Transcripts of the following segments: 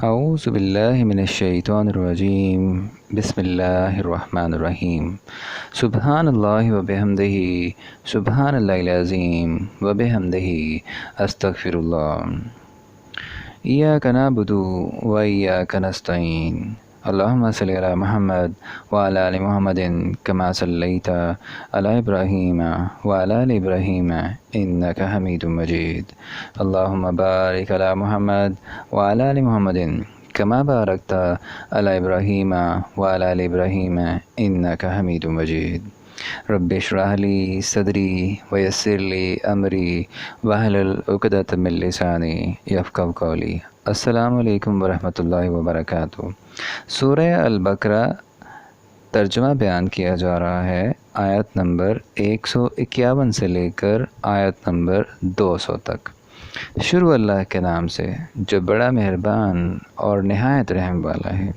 اعوذ باللہ من الشیطان الرجیم بسم اللہ الرحمن الرحیم سبحان اللہ وبحمدہ سبحان اللہ العظیم وبحمدہ استغفر اللہ ایاک نعبد و ایاک نستعین اللہم صلی علی محمد وعلی آل محمد کما صلیت علی ابراہیم وعلی آل ابراہیم انک حمید مجید اللہم بارک علی محمد وعلی آل محمد کما بارکت علی ابراہیم وعلی آل ابراہیم انک حمید مجید رب اشرح لی صدری ویسر لی امری واحلل عقدۃ من لسانی یفقہوا قولی۔ السلام علیکم ورحمۃ اللہ وبرکاتہ۔ سورہ البقرہ ترجمہ بیان کیا جا رہا ہے آیت نمبر 151 سے لے کر آیت نمبر 200 تک۔ شروع اللہ کے نام سے جو بڑا مہربان اور نہایت رحم والا ہے۔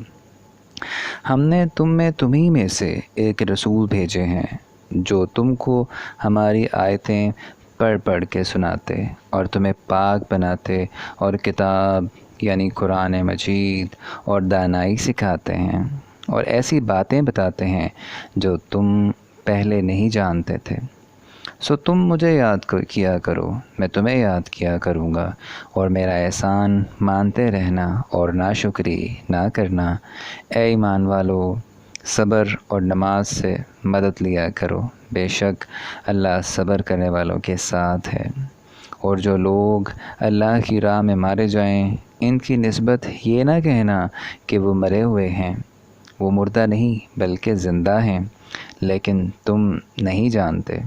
ہم نے تمہیں میں سے ایک رسول بھیجے ہیں جو تم کو ہماری آیتیں پڑھ کے سناتے اور تمہیں پاک بناتے اور کتاب یعنی قرآن مجید اور دانائی سکھاتے ہیں اور ایسی باتیں بتاتے ہیں جو تم پہلے نہیں جانتے تھے۔ سو تم مجھے یاد کیا کرو، میں تمہیں یاد کیا کروں گا، اور میرا احسان مانتے رہنا اور ناشکری نہ کرنا۔ اے ایمان والو، صبر اور نماز سے مدد لیا کرو، بے شک اللہ صبر کرنے والوں کے ساتھ ہے۔ اور جو لوگ اللہ کی راہ میں مارے جائیں، ان کی نسبت یہ نہ کہنا کہ وہ مرے ہوئے ہیں، وہ مردہ نہیں بلکہ زندہ ہیں، لیکن تم نہیں جانتے۔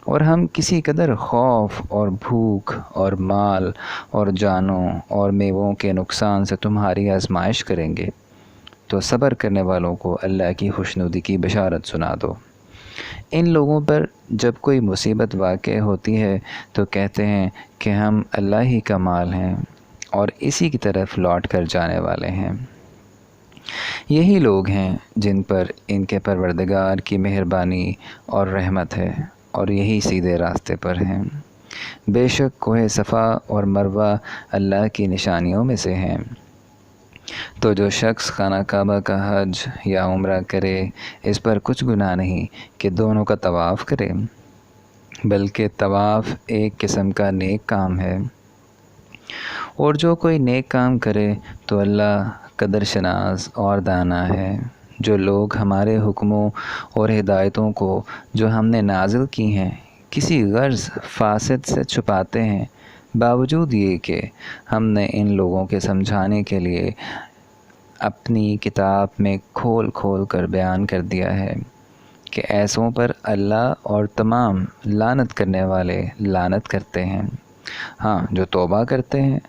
اور ہم کسی قدر خوف اور بھوک اور مال اور جانوں اور میووں کے نقصان سے تمہاری آزمائش کریں گے، تو صبر کرنے والوں کو اللہ کی خوشنودی کی بشارت سنا دو۔ ان لوگوں پر جب کوئی مصیبت واقع ہوتی ہے تو کہتے ہیں کہ ہم اللہ ہی کا مال ہیں اور اسی کی طرف لوٹ کر جانے والے ہیں۔ یہی لوگ ہیں جن پر ان کے پروردگار کی مہربانی اور رحمت ہے، اور یہی سیدھے راستے پر ہیں۔ بے شک کوہ صفا اور مروہ اللہ کی نشانیوں میں سے ہیں۔ تو جو شخص خانہ کعبہ کا حج یا عمرہ کرے، اس پر کچھ گناہ نہیں کہ دونوں کا طواف کرے، بلکہ طواف ایک قسم کا نیک کام ہے۔ اور جو کوئی نیک کام کرے تو اللہ قدر شناس اور دانا ہے۔ جو لوگ ہمارے حکموں اور ہدایتوں کو جو ہم نے نازل کی ہیں کسی غرض فاسد سے چھپاتے ہیں، باوجود یہ کہ ہم نے ان لوگوں کے سمجھانے کے لیے اپنی کتاب میں کھول کر بیان کر دیا ہے کہ ایسوں پر اللہ اور تمام لعنت کرنے والے لعنت کرتے ہیں۔ ہاں، جو توبہ کرتے ہیں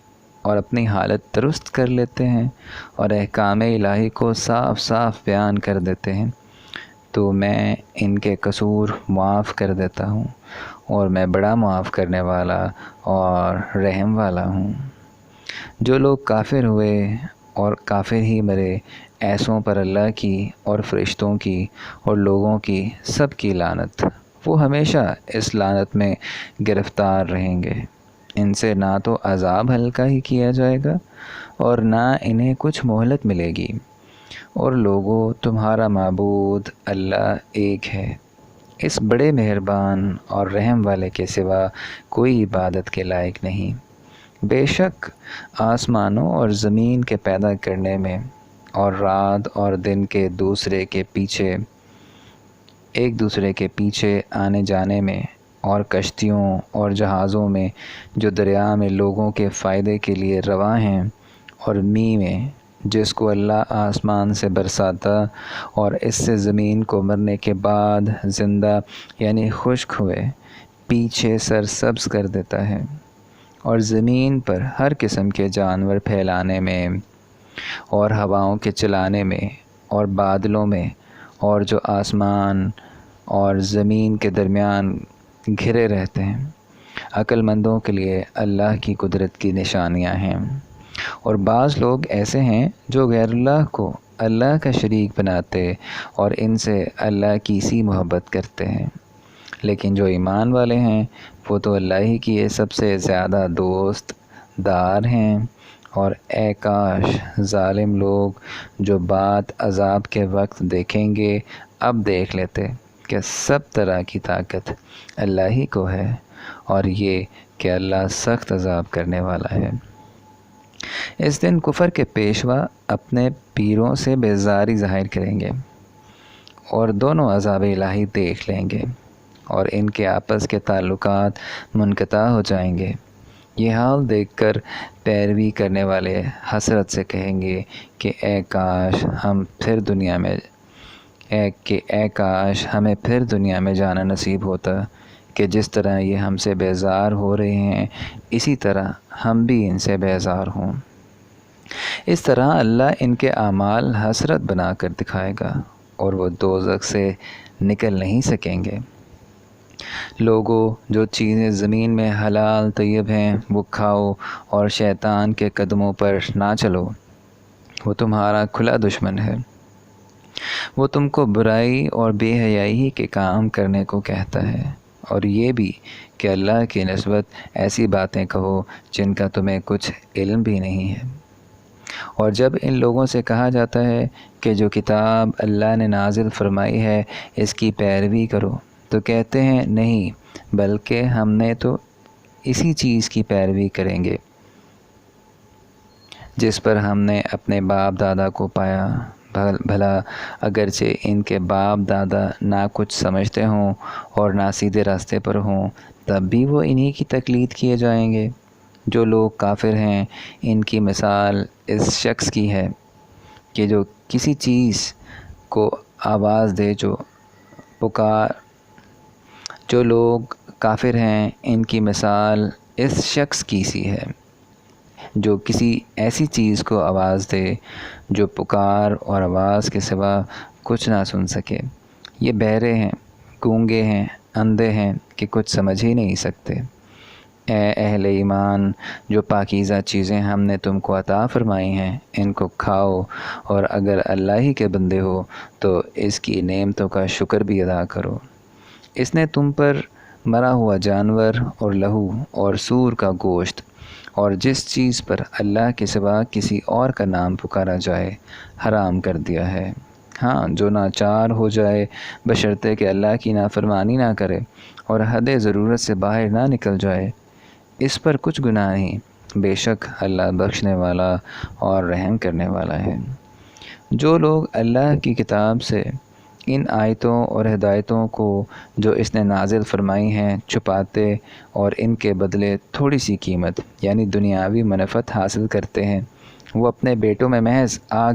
اور اپنی حالت درست کر لیتے ہیں اور احکام الہی کو صاف صاف بیان کر دیتے ہیں تو میں ان کے قصور معاف کر دیتا ہوں، اور میں بڑا معاف کرنے والا اور رحم والا ہوں۔ جو لوگ کافر ہوئے اور کافر ہی مرے، ایسوں پر اللہ کی اور فرشتوں کی اور لوگوں کی سب کی لعنت، وہ ہمیشہ اس لعنت میں گرفتار رہیں گے۔ ان سے نہ تو عذاب ہلکا ہی کیا جائے گا اور نہ انہیں کچھ مہلت ملے گی۔ اور لوگوں، تمہارا معبود اللہ ایک ہے، اس بڑے مہربان اور رحم والے کے سوا کوئی عبادت کے لائق نہیں۔ بے شک آسمانوں اور زمین کے پیدا کرنے میں اور رات اور دن کے ایک دوسرے کے پیچھے آنے جانے میں، اور کشتیوں اور جہازوں میں جو دریا میں لوگوں کے فائدے کے لیے رواں ہیں، اور می میں جس کو اللہ آسمان سے برساتا اور اس سے زمین کو مرنے کے بعد زندہ یعنی خشک ہوئے پیچھے سرسبز کر دیتا ہے، اور زمین پر ہر قسم کے جانور پھیلانے میں اور ہواؤں کے چلانے میں اور بادلوں میں، اور جو آسمان اور زمین کے درمیان گھرے رہتے ہیں۔ عقل مندوں کے لیے اللہ کی قدرت کی نشانیاں ہیں۔ اور بعض لوگ ایسے ہیں جو غیر اللہ کو اللہ کا شریک بناتے اور ان سے اللہ کی سی محبت کرتے ہیں، لیکن جو ایمان والے ہیں وہ تو اللہ ہی کی سب سے زیادہ دوست دار ہیں اور اے کاش ظالم لوگ جو بات عذاب کے وقت دیکھیں گے اب دیکھ لیتے کہ سب طرح کی طاقت اللہ ہی کو ہے، اور یہ کہ اللہ سخت عذاب کرنے والا ہے۔ اس دن کفر کے پیشوا اپنے پیروں سے بیزاری ظاہر کریں گے اور دونوں عذاب الہی دیکھ لیں گے، اور ان کے آپس کے تعلقات منقطع ہو جائیں گے۔ یہ حال دیکھ کر پیروی کرنے والے حسرت سے کہیں گے کہ اے کاش ہمیں پھر دنیا میں جانا نصیب ہوتا کہ جس طرح یہ ہم سے بیزار ہو رہے ہیں اسی طرح ہم بھی ان سے بیزار ہوں۔ اس طرح اللہ ان کے اعمال حسرت بنا کر دکھائے گا اور وہ دوزخ سے نکل نہیں سکیں گے۔ لوگوں، جو چیزیں زمین میں حلال طیب ہیں وہ کھاؤ اور شیطان کے قدموں پر نہ چلو، وہ تمہارا کھلا دشمن ہے۔ وہ تم کو برائی اور بے حیائی کے کام کرنے کو کہتا ہے، اور یہ بھی کہ اللہ کی نسبت ایسی باتیں کہو جن کا تمہیں کچھ علم بھی نہیں ہے۔ اور جب ان لوگوں سے کہا جاتا ہے کہ جو کتاب اللہ نے نازل فرمائی ہے اس کی پیروی کرو، تو کہتے ہیں نہیں، بلکہ ہم نے تو اسی چیز کی پیروی کریں گے جس پر ہم نے اپنے باپ دادا کو پایا، بھلا اگرچہ ان کے باپ دادا نہ کچھ سمجھتے ہوں اور نہ سیدھے راستے پر ہوں، تب بھی وہ انہی کی تقلید کیے جائیں گے۔ جو لوگ کافر ہیں ان کی مثال اس شخص کی ہے کہ جو کسی چیز کو آواز دے جو لوگ کافر ہیں ان کی مثال اس شخص کی سی ہے جو کسی ایسی چیز کو آواز دے جو پکار اور آواز کے سوا کچھ نہ سن سکے۔ یہ بہرے ہیں، گونگے ہیں، اندھے ہیں کہ کچھ سمجھ ہی نہیں سکتے۔ اے اہل ایمان، جو پاکیزہ چیزیں ہم نے تم کو عطا فرمائی ہیں ان کو کھاؤ، اور اگر اللہ ہی کے بندے ہو تو اس کی نعمتوں کا شکر بھی ادا کرو۔ اس نے تم پر مرا ہوا جانور اور لہو اور سور کا گوشت اور جس چیز پر اللہ کے سوا کسی اور کا نام پکارا جائے حرام کر دیا ہے۔ ہاں، جو ناچار ہو جائے بشرطے کہ اللہ کی نافرمانی نہ کرے اور حد ضرورت سے باہر نہ نکل جائے، اس پر کچھ گناہ نہیں، بے شک اللہ بخشنے والا اور رحم کرنے والا ہے۔ جو لوگ اللہ کی کتاب سے ان آیتوں اور ہدایتوں کو جو اس نے نازل فرمائی ہیں چھپاتے اور ان کے بدلے تھوڑی سی قیمت یعنی دنیاوی منفعت حاصل کرتے ہیں، وہ اپنے پیٹوں میں محض آگ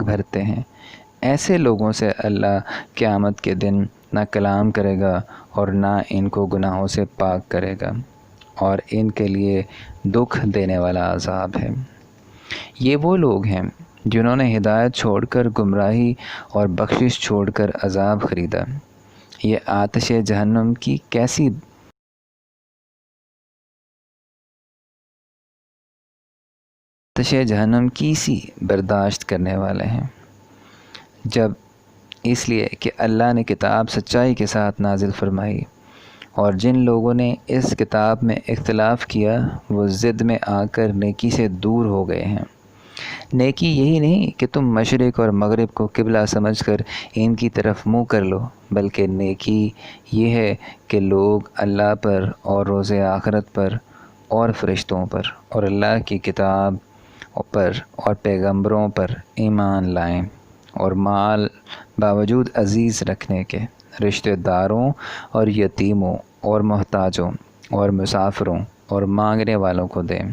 بھرتے ہیں۔ ایسے لوگوں سے اللہ قیامت کے دن نہ کلام کرے گا اور نہ ان کو گناہوں سے پاک کرے گا، اور ان کے لیے دکھ دینے والا عذاب ہے۔ یہ وہ لوگ ہیں جنہوں نے ہدایت چھوڑ کر گمراہی اور بخشش چھوڑ کر عذاب خریدا۔ یہ آتش جہنم کی سی برداشت کرنے والے ہیں، جب اس لیے کہ اللہ نے کتاب سچائی کے ساتھ نازل فرمائی، اور جن لوگوں نے اس کتاب میں اختلاف کیا وہ ضد میں آ کر نیکی سے دور ہو گئے ہیں۔ نیکی یہی نہیں کہ تم مشرق اور مغرب کو قبلہ سمجھ کر ان کی طرف منہ کر لو، بلکہ نیکی یہ ہے کہ لوگ اللہ پر اور روز آخرت پر اور فرشتوں پر اور اللہ کی کتاب پر اور پیغمبروں پر ایمان لائیں، اور مال باوجود عزیز رکھنے کے رشتہ داروں اور یتیموں اور محتاجوں اور مسافروں اور مانگنے والوں کو دیں،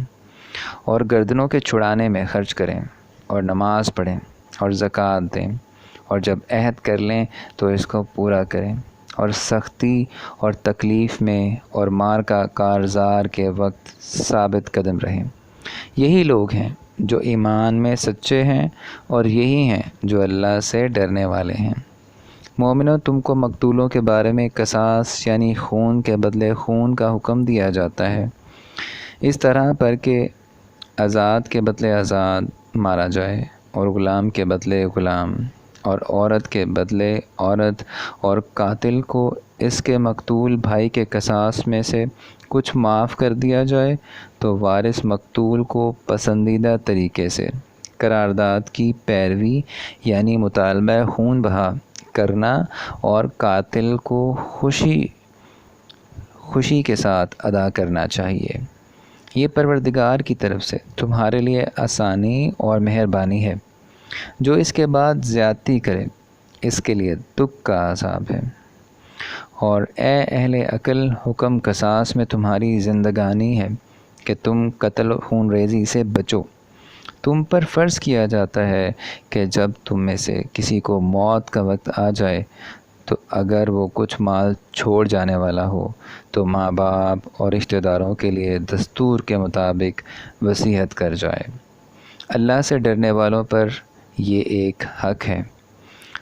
اور گردنوں کے چھڑانے میں خرچ کریں، اور نماز پڑھیں اور زکوٰۃ دیں، اور جب عہد کر لیں تو اس کو پورا کریں، اور سختی اور تکلیف میں اور مار کا کارزار کے وقت ثابت قدم رہیں۔ یہی لوگ ہیں جو ایمان میں سچے ہیں، اور یہی ہیں جو اللہ سے ڈرنے والے ہیں۔ مومنوں، تم کو مقتولوں کے بارے میں قصاص یعنی خون کے بدلے خون کا حکم دیا جاتا ہے، اس طرح پر کہ آزاد کے بدلے آزاد مارا جائے، اور غلام کے بدلے غلام، اور عورت کے بدلے عورت، اور قاتل کو اس کے مقتول بھائی کے قصاص میں سے کچھ معاف کر دیا جائے تو وارث مقتول کو پسندیدہ طریقے سے قرارداد کی پیروی یعنی مطالبہ خون بہا کرنا اور قاتل کو خوشی کے ساتھ ادا کرنا چاہیے۔ یہ پروردگار کی طرف سے تمہارے لیے آسانی اور مہربانی ہے۔ جو اس کے بعد زیادتی کرے اس کے لیے دکھ کا عذاب ہے۔ اور اے اہل عقل، حکم قصاص میں تمہاری زندگانی ہے کہ تم قتل و خون ریزی سے بچو۔ تم پر فرض کیا جاتا ہے کہ جب تم میں سے کسی کو موت کا وقت آ جائے تو اگر وہ کچھ مال چھوڑ جانے والا ہو تو ماں باپ اور رشتہ داروں کے لیے دستور کے مطابق وصیت کر جائے۔ اللہ سے ڈرنے والوں پر یہ ایک حق ہے۔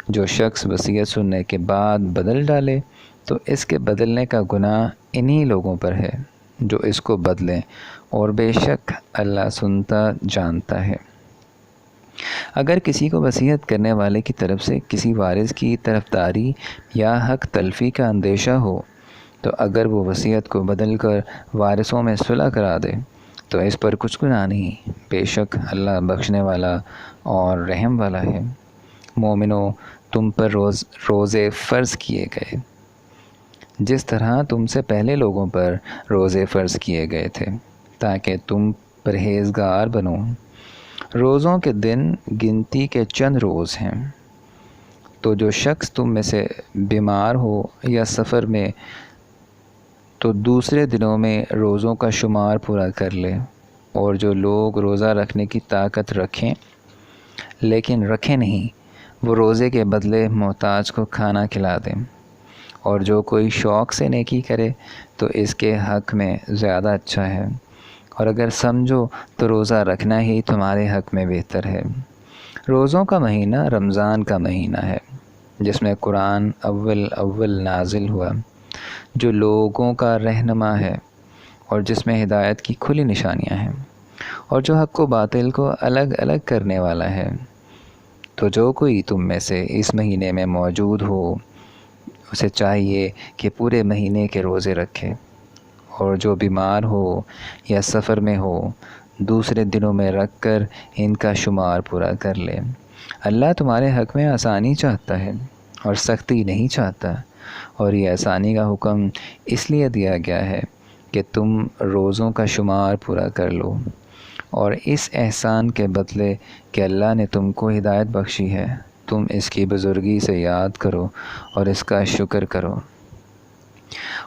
جو شخص وصیت سننے کے بعد بدل ڈالے تو اس کے بدلنے کا گناہ انہی لوگوں پر ہے جو اس کو بدلیں، اور بے شک اللہ سنتا جانتا ہے۔ اگر کسی کو وصیت کرنے والے کی طرف سے کسی وارث کی طرفداری یا حق تلفی کا اندیشہ ہو تو اگر وہ وصیت کو بدل کر وارثوں میں صلح کرا دے تو اس پر کچھ گناہ نہیں، بے شک اللہ بخشنے والا اور رحم والا ہے۔ مومنو، تم پر روزے فرض کیے گئے جس طرح تم سے پہلے لوگوں پر روزے فرض کیے گئے تھے تاکہ تم پرہیزگار بنو۔ روزوں کے دن گنتی کے چند روز ہیں، تو جو شخص تم میں سے بیمار ہو یا سفر میں تو دوسرے دنوں میں روزوں کا شمار پورا کر لے، اور جو لوگ روزہ رکھنے کی طاقت رکھیں لیکن رکھیں نہیں وہ روزے کے بدلے محتاج کو کھانا کھلا دیں، اور جو کوئی شوق سے نیکی کرے تو اس کے حق میں زیادہ اچھا ہے، اور اگر سمجھو تو روزہ رکھنا ہی تمہارے حق میں بہتر ہے۔ روزوں کا مہینہ رمضان کا مہینہ ہے جس میں قرآن اول نازل ہوا، جو لوگوں کا رہنما ہے اور جس میں ہدایت کی کھلی نشانیاں ہیں، اور جو حق و باطل کو الگ الگ کرنے والا ہے۔ تو جو کوئی تم میں سے اس مہینے میں موجود ہو اسے چاہیے کہ پورے مہینے کے روزے رکھے، اور جو بیمار ہو یا سفر میں ہو دوسرے دنوں میں رکھ کر ان کا شمار پورا کر لے۔ اللہ تمہارے حق میں آسانی چاہتا ہے اور سختی نہیں چاہتا، اور یہ آسانی کا حکم اس لیے دیا گیا ہے کہ تم روزوں کا شمار پورا کر لو، اور اس احسان کے بدلے کہ اللہ نے تم کو ہدایت بخشی ہے تم اس کی بزرگی سے یاد کرو اور اس کا شکر کرو۔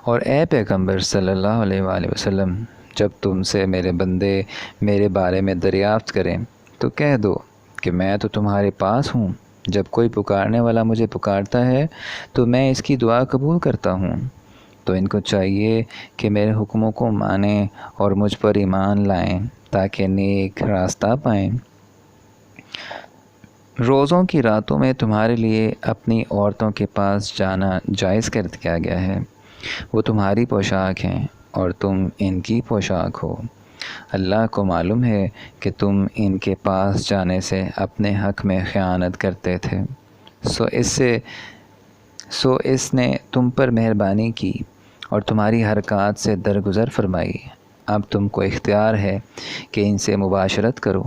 اور اے پیغمبر صلی اللہ علیہ وآلہ وسلم، جب تم سے میرے بندے میرے بارے میں دریافت کریں تو کہہ دو کہ میں تو تمہارے پاس ہوں، جب کوئی پکارنے والا مجھے پکارتا ہے تو میں اس کی دعا قبول کرتا ہوں۔ تو ان کو چاہیے کہ میرے حکموں کو مانیں اور مجھ پر ایمان لائیں تاکہ نیک راستہ پائیں۔ روزوں کی راتوں میں تمہارے لیے اپنی عورتوں کے پاس جانا جائز کر دیا گیا ہے، وہ تمہاری پوشاک ہیں اور تم ان کی پوشاک ہو۔ اللہ کو معلوم ہے کہ تم ان کے پاس جانے سے اپنے حق میں خیانت کرتے تھے، سو اس نے تم پر مہربانی کی اور تمہاری حرکات سے درگزر فرمائی۔ اب تم کو اختیار ہے کہ ان سے مباشرت کرو،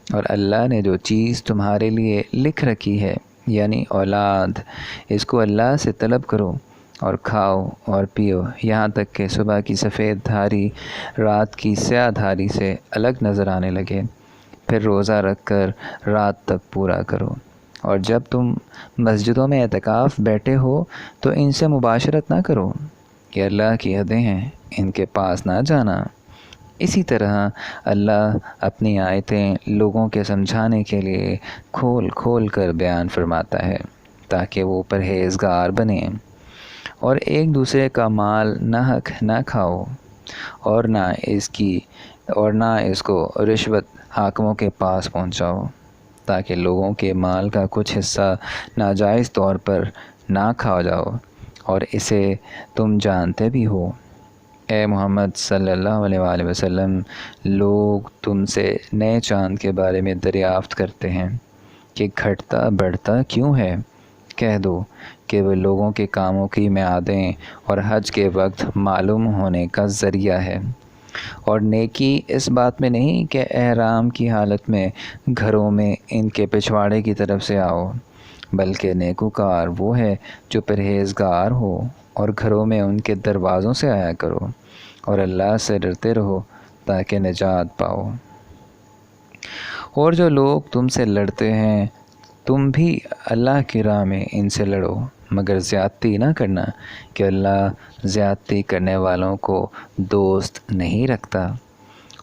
اور اللہ نے جو چیز تمہارے لیے لکھ رکھی ہے یعنی اولاد، اس کو اللہ سے طلب کرو اور کھاؤ اور پیو یہاں تک کہ صبح کی سفید دھاری رات کی سیاہ دھاری سے الگ نظر آنے لگے، پھر روزہ رکھ کر رات تک پورا کرو۔ اور جب تم مسجدوں میں اعتکاف بیٹھے ہو تو ان سے مباشرت نہ کرو، یہ اللہ کی حدیں ہیں، ان کے پاس نہ جانا۔ اسی طرح اللہ اپنی آیتیں لوگوں کے سمجھانے کے لیے کھول کھول کر بیان فرماتا ہے تاکہ وہ پرہیزگار بنیں۔ اور ایک دوسرے کا مال ناحق نہ کھاؤ، اور نہ اس کو رشوت حاکموں کے پاس پہنچاؤ تاکہ لوگوں کے مال کا کچھ حصہ ناجائز طور پر نہ کھا جاؤ، اور اسے تم جانتے بھی ہو۔ اے محمد صلی اللہ علیہ وآلہ وسلم، لوگ تم سے نئے چاند کے بارے میں دریافت کرتے ہیں کہ گھٹتا بڑھتا کیوں ہے؟ کہہ دو کہ وہ لوگوں کے کاموں کی میعادیں اور حج کے وقت معلوم ہونے کا ذریعہ ہے۔ اور نیکی اس بات میں نہیں کہ احرام کی حالت میں گھروں میں ان کے پچھواڑے کی طرف سے آؤ، بلکہ نیکوکار وہ ہے جو پرہیزگار ہو اور گھروں میں ان کے دروازوں سے آیا کرو اور اللہ سے ڈرتے رہو تاکہ نجات پاؤ۔ اور جو لوگ تم سے لڑتے ہیں تم بھی اللہ کی راہ میں ان سے لڑو، مگر زیادتی نہ کرنا کہ اللہ زیادتی کرنے والوں کو دوست نہیں رکھتا۔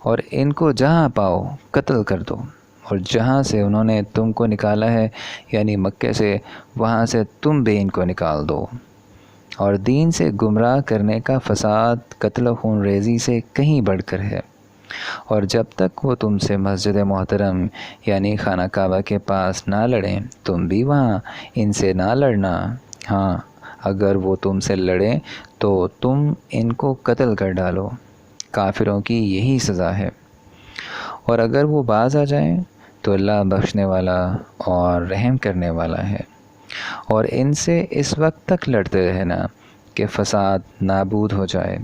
اور ان کو جہاں پاؤ قتل کر دو، اور جہاں سے انہوں نے تم کو نکالا ہے یعنی مکے سے، وہاں سے تم بھی ان کو نکال دو۔ اور دین سے گمراہ کرنے کا فساد قتل و خون ریزی سے کہیں بڑھ کر ہے۔ اور جب تک وہ تم سے مسجد محترم یعنی خانہ کعبہ کے پاس نہ لڑیں تم بھی وہاں ان سے نہ لڑنا۔ ہاں اگر وہ تم سے لڑیں تو تم ان کو قتل کر ڈالو، کافروں کی یہی سزا ہے۔ اور اگر وہ باز آ جائیں تو اللہ بخشنے والا اور رحم کرنے والا ہے۔ اور ان سے اس وقت تک لڑتے رہنا کہ فساد نابود ہو جائے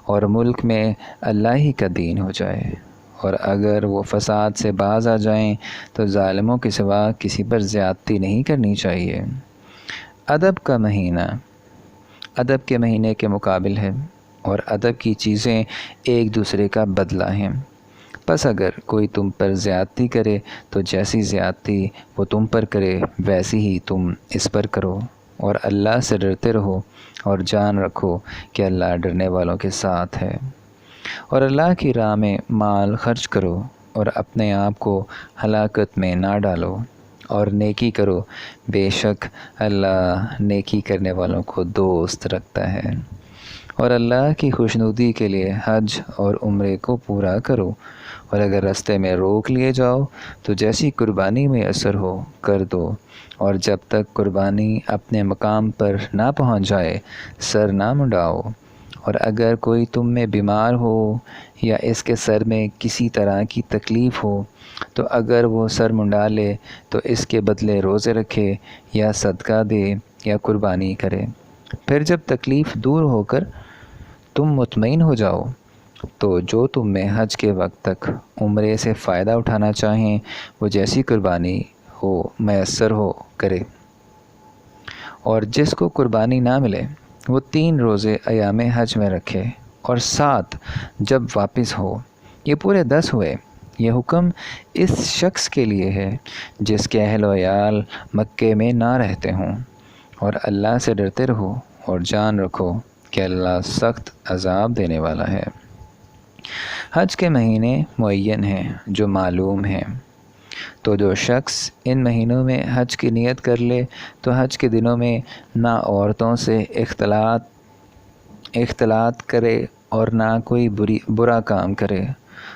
اور ملک میں اللہ ہی کا دین ہو جائے۔ اور اگر وہ فساد سے باز آ جائیں تو ظالموں کے سوا کسی پر زیادتی نہیں کرنی چاہیے۔ ادب کا مہینہ ادب کے مہینے کے مقابل ہے، اور ادب کی چیزیں ایک دوسرے کا بدلہ ہیں۔ پس اگر کوئی تم پر زیادتی کرے تو جیسی زیادتی وہ تم پر کرے ویسی ہی تم اس پر کرو، اور اللہ سے ڈرتے رہو اور جان رکھو کہ اللہ ڈرنے والوں کے ساتھ ہے۔ اور اللہ کی راہ میں مال خرچ کرو اور اپنے آپ کو ہلاکت میں نہ ڈالو، اور نیکی کرو، بے شک اللہ نیکی کرنے والوں کو دوست رکھتا ہے۔ اور اللہ کی خوشنودی کے لیے حج اور عمرے کو پورا کرو، اور اگر رستے میں روک لیے جاؤ تو جیسی قربانی میں اثر ہو کر دو، اور جب تک قربانی اپنے مقام پر نہ پہنچ جائے سر نہ منڈاؤ۔ اور اگر کوئی تم میں بیمار ہو یا اس کے سر میں کسی طرح کی تکلیف ہو تو اگر وہ سر منڈا لے تو اس کے بدلے روزے رکھے یا صدقہ دے یا قربانی کرے۔ پھر جب تکلیف دور ہو کر تم مطمئن ہو جاؤ تو جو تم میں حج کے وقت تک عمرے سے فائدہ اٹھانا چاہیں وہ جیسی قربانی ہو میسر ہو کرے۔ اور جس کو قربانی نہ ملے وہ 3 روزے ایام حج میں رکھے، اور 7 جب واپس ہو۔ یہ پورے 10 ہوئے۔ یہ حکم اس شخص کے لیے ہے جس کے اہل و عیال مکے میں نہ رہتے ہوں۔ اور اللہ سے ڈرتے رہو اور جان رکھو کہ اللہ سخت عذاب دینے والا ہے۔ حج کے مہینے معین ہیں جو معلوم ہیں، تو جو شخص ان مہینوں میں حج کی نیت کر لے تو حج کے دنوں میں نہ عورتوں سے اختلاط کرے اور نہ کوئی برا کام کرے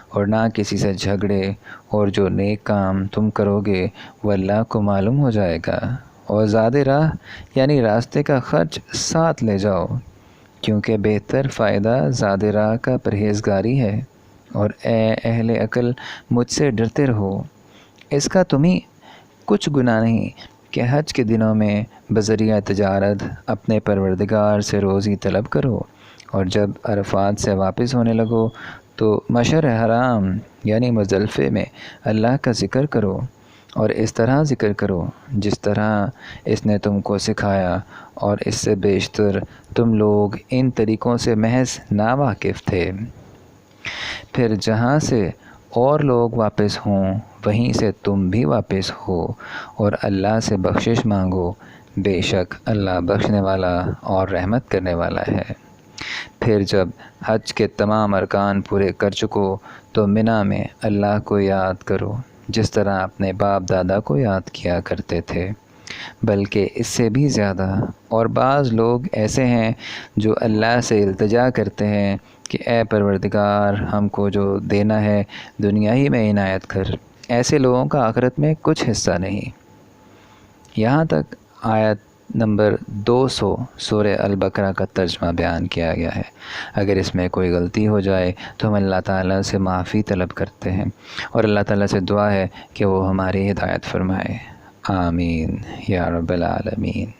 اور نہ کسی سے جھگڑے، اور جو نیک کام تم کرو گے وہ اللہ کو معلوم ہو جائے گا۔ اور زاد راہ یعنی راستے کا خرچ ساتھ لے جاؤ، کیونکہ بہتر فائدہ زاد راہ کا پرہیزگاری ہے۔ اور اے اہل عقل مجھ سے ڈرتے رہو، اس کا تمہیں کچھ گناہ نہیں کہ حج کے دنوں میں بذریعہ تجارت اپنے پروردگار سے روزی طلب کرو، اور جب عرفات سے واپس ہونے لگو تو مشعر حرام یعنی مزدلفے میں اللہ کا ذکر کرو، اور اس طرح ذکر کرو جس طرح اس نے تم کو سکھایا، اور اس سے بیشتر تم لوگ ان طریقوں سے محض ناواقف تھے۔ پھر جہاں سے اور لوگ واپس ہوں وہیں سے تم بھی واپس ہو، اور اللہ سے بخشش مانگو، بے شک اللہ بخشنے والا اور رحمت کرنے والا ہے۔ پھر جب حج کے تمام ارکان پورے کر چکو تو منی میں اللہ کو یاد کرو جس طرح اپنے باپ دادا کو یاد کیا کرتے تھے، بلکہ اس سے بھی زیادہ۔ اور بعض لوگ ایسے ہیں جو اللہ سے التجا کرتے ہیں کہ اے پروردگار ہم کو جو دینا ہے دنیا ہی میں عنایت کر۔ ایسے لوگوں کا آخرت میں کچھ حصہ نہیں۔ یہاں تک آیت نمبر 200 سورہ البقرہ کا ترجمہ بیان کیا گیا ہے۔ اگر اس میں کوئی غلطی ہو جائے تو ہم اللہ تعالیٰ سے معافی طلب کرتے ہیں، اور اللہ تعالیٰ سے دعا ہے کہ وہ ہماری ہدایت فرمائے۔ آمین یا رب العالمین.